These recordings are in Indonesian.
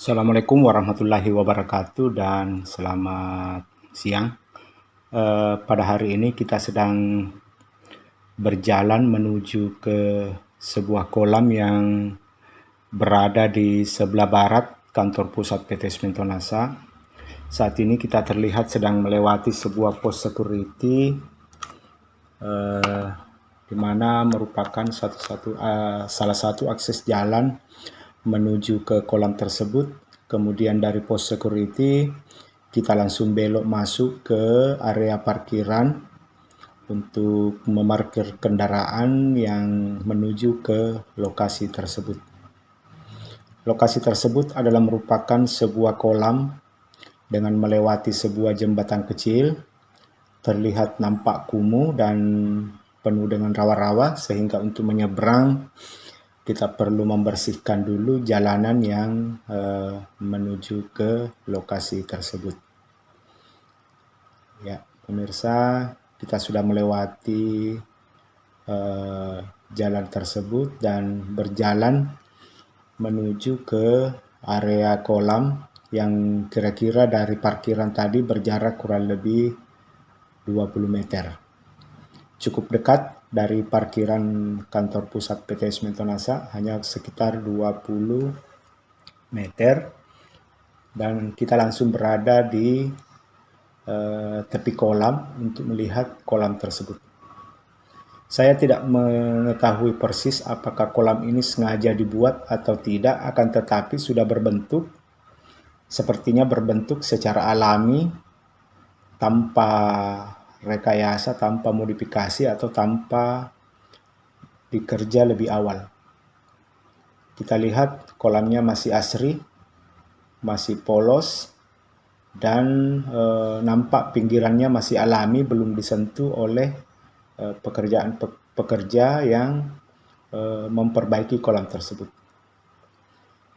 Assalamualaikum warahmatullahi wabarakatuh dan selamat siang. Pada hari ini kita sedang berjalan menuju ke sebuah kolam yang berada di sebelah barat kantor pusat PT Semen Tonasa. Saat ini kita terlihat sedang melewati sebuah pos security di mana merupakan salah satu akses jalan menuju ke kolam tersebut. Kemudian dari pos security kita langsung belok masuk ke area parkiran untuk memarkir kendaraan yang menuju ke lokasi tersebut. Lokasi tersebut adalah merupakan sebuah kolam dengan melewati sebuah jembatan kecil. Terlihat nampak kumuh dan penuh dengan rawa-rawa, sehingga untuk menyeberang kita perlu membersihkan dulu jalanan yang menuju ke lokasi tersebut. Ya, pemirsa, kita sudah melewati jalan tersebut dan berjalan menuju ke area kolam yang kira-kira dari parkiran tadi berjarak kurang lebih 20 meter. Cukup dekat dari parkiran kantor pusat PT Semen Tonasa, hanya sekitar 20 meter, dan kita langsung berada di tepi kolam untuk melihat kolam tersebut. Saya tidak mengetahui persis apakah kolam ini sengaja dibuat atau tidak, akan tetapi sudah sepertinya berbentuk secara alami, tanpa rekayasa, tanpa modifikasi, atau tanpa dikerja lebih awal. Kita lihat kolamnya masih asri, masih polos, dan nampak pinggirannya masih alami, belum disentuh oleh pekerja yang memperbaiki kolam tersebut.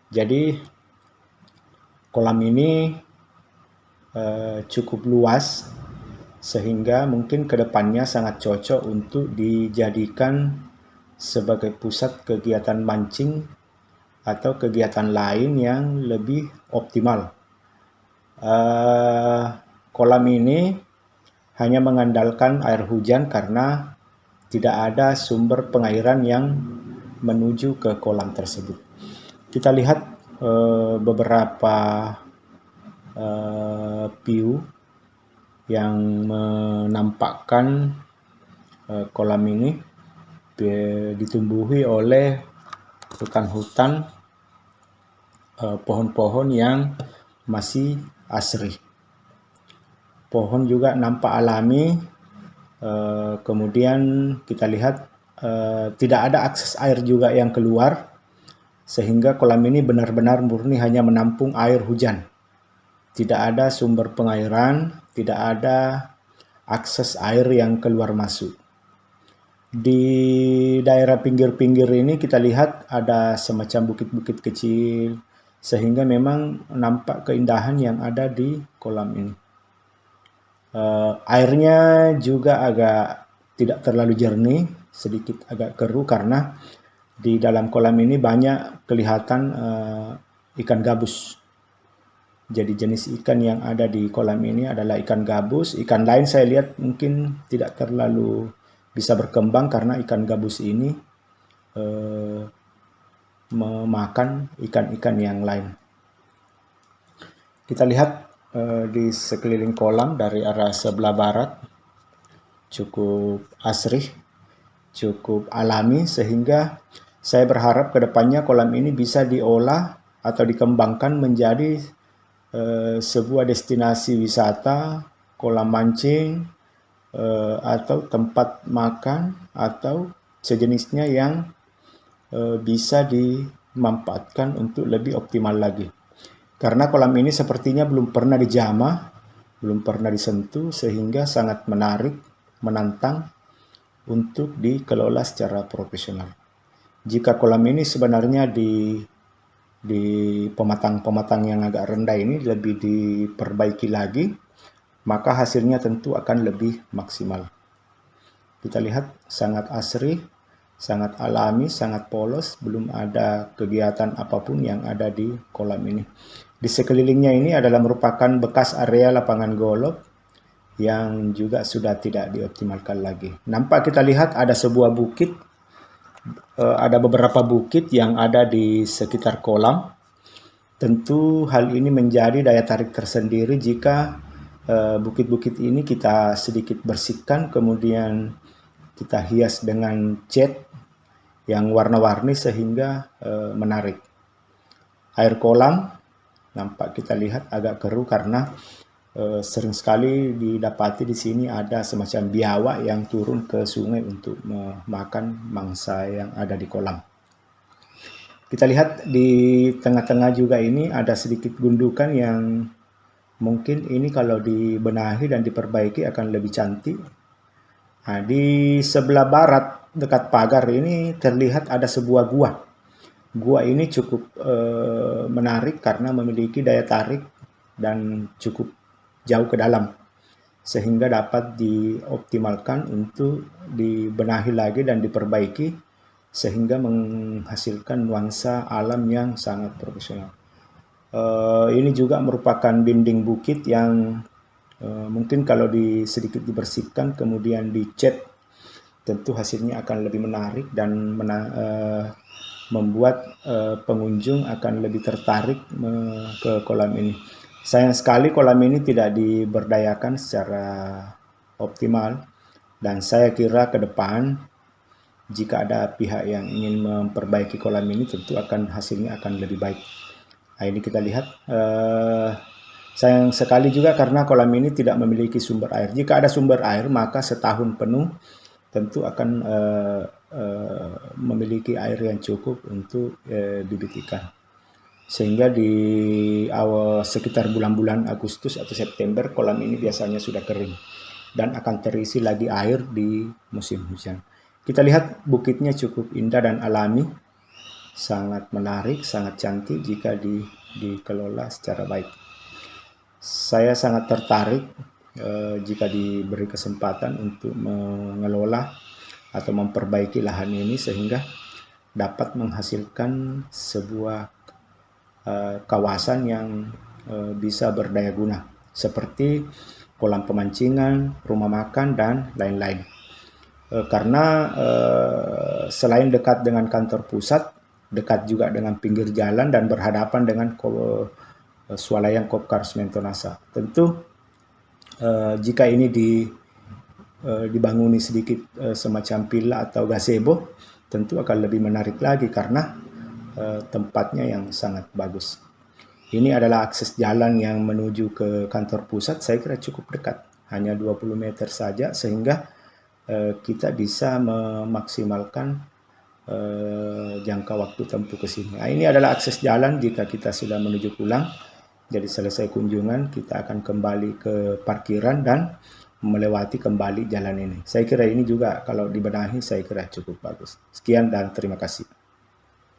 Jadi kolam ini cukup luas, sehingga mungkin kedepannya sangat cocok untuk dijadikan sebagai pusat kegiatan mancing atau kegiatan lain yang lebih optimal. Kolam ini hanya mengandalkan air hujan karena tidak ada sumber pengairan yang menuju ke kolam tersebut. Kita lihat beberapa view yang menampakkan kolam ini ditumbuhi oleh hutan-hutan, pohon-pohon yang masih asri. Pohon juga nampak alami. Kemudian kita lihat tidak ada akses air juga yang keluar, sehingga kolam ini benar-benar murni hanya menampung air hujan. Tidak ada sumber pengairan, tidak ada akses air yang keluar masuk. Di daerah pinggir-pinggir ini kita lihat ada semacam bukit-bukit kecil, sehingga memang nampak keindahan yang ada di kolam ini. Airnya juga agak tidak terlalu jernih, sedikit agak keruh, karena di dalam kolam ini banyak kelihatan ikan gabus. Jadi jenis ikan yang ada di kolam ini adalah ikan gabus. Ikan lain saya lihat mungkin tidak terlalu bisa berkembang karena ikan gabus ini memakan ikan-ikan yang lain. Kita lihat di sekeliling kolam dari arah sebelah barat cukup asri, cukup alami, sehingga saya berharap kedepannya kolam ini bisa diolah atau dikembangkan menjadi sebuah destinasi wisata, kolam mancing, atau tempat makan atau sejenisnya yang bisa dimanfaatkan untuk lebih optimal lagi. Karena kolam ini sepertinya belum pernah dijamah, belum pernah disentuh, sehingga sangat menarik, menantang untuk dikelola secara profesional. Jika kolam ini sebenarnya di pematang-pematang yang agak rendah ini lebih diperbaiki lagi, maka hasilnya tentu akan lebih maksimal. Kita lihat sangat asri, Sangat alami, sangat polos, belum ada kegiatan apapun yang ada di kolam ini. Di sekelilingnya ini adalah merupakan bekas area lapangan golf yang juga sudah tidak dioptimalkan lagi. Nampak kita lihat ada sebuah bukit, ada beberapa bukit yang ada di sekitar kolam. Tentu hal ini menjadi daya tarik tersendiri jika bukit-bukit ini kita sedikit bersihkan, kemudian kita hias dengan cat yang warna-warni sehingga menarik. Air kolam nampak kita lihat agak keruh karena sering sekali didapati di sini ada semacam biawak yang turun ke sungai untuk memakan mangsa yang ada di kolam. Kita lihat di tengah-tengah juga ini ada sedikit gundukan yang mungkin ini kalau dibenahi dan diperbaiki akan lebih cantik. Nah, di sebelah barat dekat pagar ini terlihat ada sebuah gua. Gua ini cukup menarik karena memiliki daya tarik dan cukup jauh ke dalam, sehingga dapat dioptimalkan untuk dibenahi lagi dan diperbaiki sehingga menghasilkan nuansa alam yang sangat profesional. Ini juga merupakan dinding bukit yang mungkin kalau sedikit dibersihkan kemudian dicat, tentu hasilnya akan lebih menarik dan membuat pengunjung akan lebih tertarik ke kolam ini. Sayang sekali kolam ini tidak diberdayakan secara optimal, dan saya kira ke depan jika ada pihak yang ingin memperbaiki kolam ini tentu hasilnya akan lebih baik. Nah, ini kita lihat sayang sekali juga karena kolam ini tidak memiliki sumber air. Jika ada sumber air maka setahun penuh tentu akan memiliki air yang cukup untuk bibit ikan. Sehingga di awal sekitar bulan-bulan Agustus atau September kolam ini biasanya sudah kering dan akan terisi lagi air di musim hujan. Kita lihat bukitnya cukup indah dan alami, sangat menarik, sangat cantik jika dikelola secara baik. Saya sangat tertarik jika diberi kesempatan untuk mengelola atau memperbaiki lahan ini sehingga dapat menghasilkan sebuah kawasan yang bisa berdaya guna seperti kolam pemancingan, rumah makan, dan lain-lain. Karena selain dekat dengan kantor pusat, dekat juga dengan pinggir jalan dan berhadapan dengan swalayan Kopkars Mentonasa. Tentu jika ini dibanguni sedikit semacam villa atau gazebo, tentu akan lebih menarik lagi karena tempatnya yang sangat bagus. Ini adalah akses jalan yang menuju ke kantor pusat, saya kira cukup dekat, hanya 20 meter saja, sehingga kita bisa memaksimalkan jangka waktu tempuh ke sini. Nah, ini adalah akses jalan jika kita sudah menuju pulang. Jadi selesai kunjungan kita akan kembali ke parkiran dan melewati kembali jalan ini. Saya kira ini juga kalau dibenahi saya kira cukup bagus. Sekian dan terima kasih.